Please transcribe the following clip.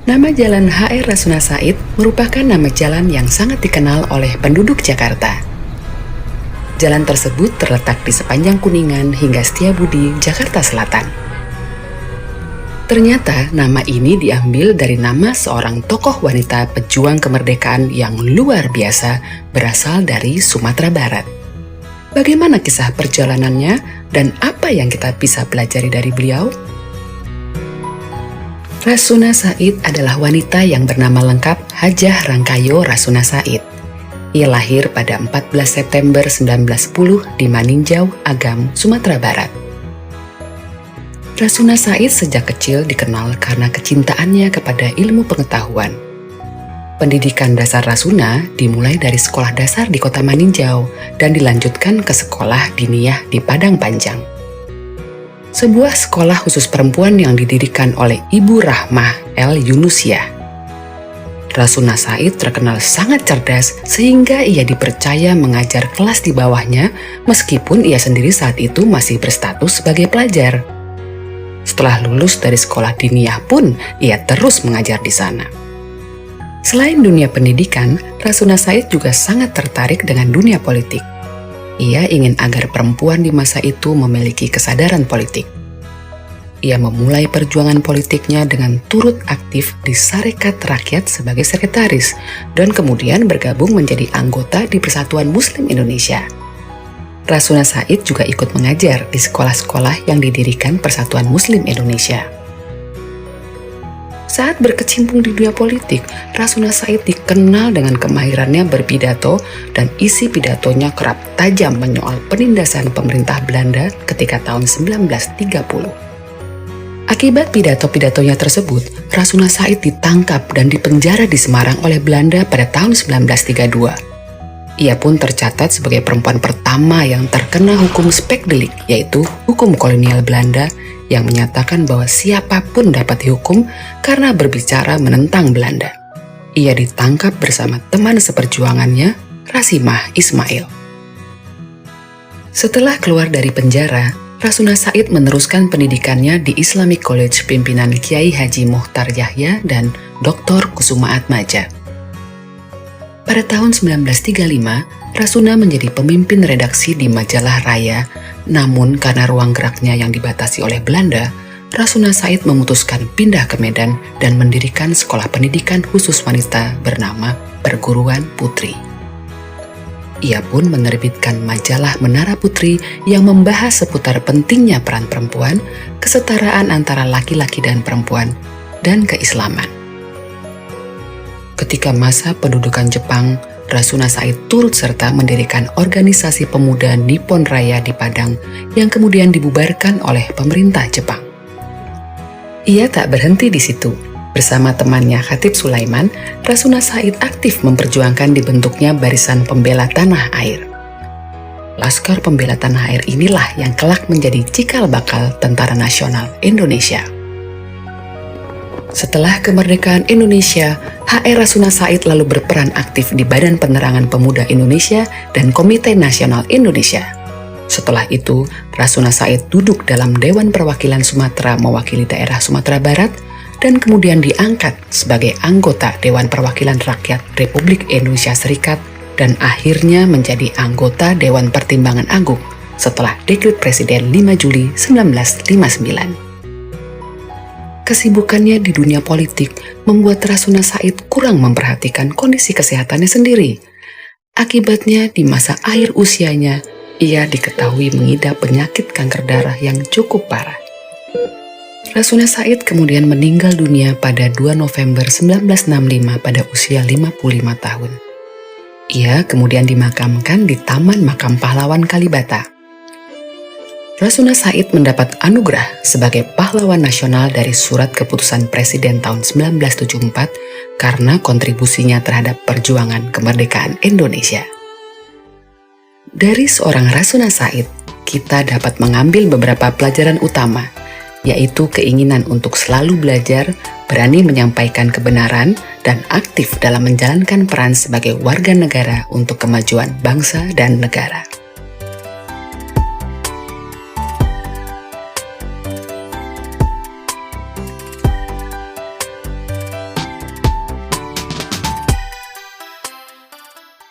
Nama Jalan HR Rasuna Said merupakan nama jalan yang sangat dikenal oleh penduduk Jakarta. Jalan tersebut terletak di sepanjang Kuningan hingga Setiabudi, Jakarta Selatan. Ternyata nama ini diambil dari nama seorang tokoh wanita pejuang kemerdekaan yang luar biasa berasal dari Sumatera Barat. Bagaimana kisah perjalanannya dan apa yang kita bisa pelajari dari beliau? Rasuna Said adalah wanita yang bernama lengkap Hajah Rangkayo Rasuna Said. Ia lahir pada 14 September 1910 di Maninjau, Agam, Sumatera Barat. Rasuna Said sejak kecil dikenal karena kecintaannya kepada ilmu pengetahuan. Pendidikan dasar Rasuna dimulai dari sekolah dasar di kota Maninjau dan dilanjutkan ke sekolah diniyah di Padang Panjang. Sebuah sekolah khusus perempuan yang didirikan oleh Ibu Rahmah El Yunusiah. Rasuna Said terkenal sangat cerdas sehingga ia dipercaya mengajar kelas di bawahnya meskipun ia sendiri saat itu masih berstatus sebagai pelajar. Setelah lulus dari sekolah diniyah pun ia terus mengajar di sana. Selain dunia pendidikan, Rasuna Said juga sangat tertarik dengan dunia politik. Ia ingin agar perempuan di masa itu memiliki kesadaran politik. Ia memulai perjuangan politiknya dengan turut aktif di Sarekat Rakyat sebagai sekretaris dan kemudian bergabung menjadi anggota di Persatuan Muslim Indonesia. Rasuna Said juga ikut mengajar di sekolah-sekolah yang didirikan Persatuan Muslim Indonesia. Saat berkecimpung di dunia politik, Rasuna Said dikenal dengan kemahirannya berpidato dan isi pidatonya kerap tajam menyoal penindasan pemerintah Belanda ketika tahun 1930. Akibat pidato-pidatonya tersebut, Rasuna Said ditangkap dan dipenjara di Semarang oleh Belanda pada tahun 1932. Ia pun tercatat sebagai perempuan pertama yang terkena hukum spekdelik, yaitu hukum kolonial Belanda yang menyatakan bahwa siapapun dapat dihukum karena berbicara menentang Belanda. Ia ditangkap bersama teman seperjuangannya, Rasimah Ismail. Setelah keluar dari penjara, Rasuna Said meneruskan pendidikannya di Islamic College pimpinan Kiai Haji Muhtar Yahya dan Dr. Kusuma Atmaja. Pada tahun 1935, Rasuna menjadi pemimpin redaksi di majalah Raya, namun karena ruang geraknya yang dibatasi oleh Belanda, Rasuna Said memutuskan pindah ke Medan dan mendirikan sekolah pendidikan khusus wanita bernama Perguruan Putri. Ia pun menerbitkan majalah Menara Putri yang membahas seputar pentingnya peran perempuan, kesetaraan antara laki-laki dan perempuan, dan keislaman. Ketika masa pendudukan Jepang, Rasuna Said turut serta mendirikan organisasi pemuda Nippon Raya di Padang yang kemudian dibubarkan oleh pemerintah Jepang. Ia tak berhenti di situ. Bersama temannya Khatib Sulaiman, Rasuna Said aktif memperjuangkan dibentuknya Barisan Pembela Tanah Air. Laskar Pembela Tanah Air inilah yang kelak menjadi cikal bakal Tentara Nasional Indonesia. Setelah kemerdekaan Indonesia, HR Rasuna Said lalu berperan aktif di Badan Penerangan Pemuda Indonesia dan Komite Nasional Indonesia. Setelah itu, Rasuna Said duduk dalam Dewan Perwakilan Sumatera mewakili daerah Sumatera Barat dan kemudian diangkat sebagai anggota Dewan Perwakilan Rakyat Republik Indonesia Serikat dan akhirnya menjadi anggota Dewan Pertimbangan Agung setelah Dekret Presiden 5 Juli 1959. Kesibukannya di dunia politik membuat Rasuna Said kurang memperhatikan kondisi kesehatannya sendiri. Akibatnya di masa akhir usianya, ia diketahui mengidap penyakit kanker darah yang cukup parah. Rasuna Said kemudian meninggal dunia pada 2 November 1965 pada usia 55 tahun. Ia kemudian dimakamkan di Taman Makam Pahlawan Kalibata. Rasuna Said mendapat anugerah sebagai pahlawan nasional dari Surat Keputusan Presiden tahun 1974 karena kontribusinya terhadap perjuangan kemerdekaan Indonesia. Dari seorang Rasuna Said, kita dapat mengambil beberapa pelajaran utama, yaitu keinginan untuk selalu belajar, berani menyampaikan kebenaran, dan aktif dalam menjalankan peran sebagai warga negara untuk kemajuan bangsa dan negara.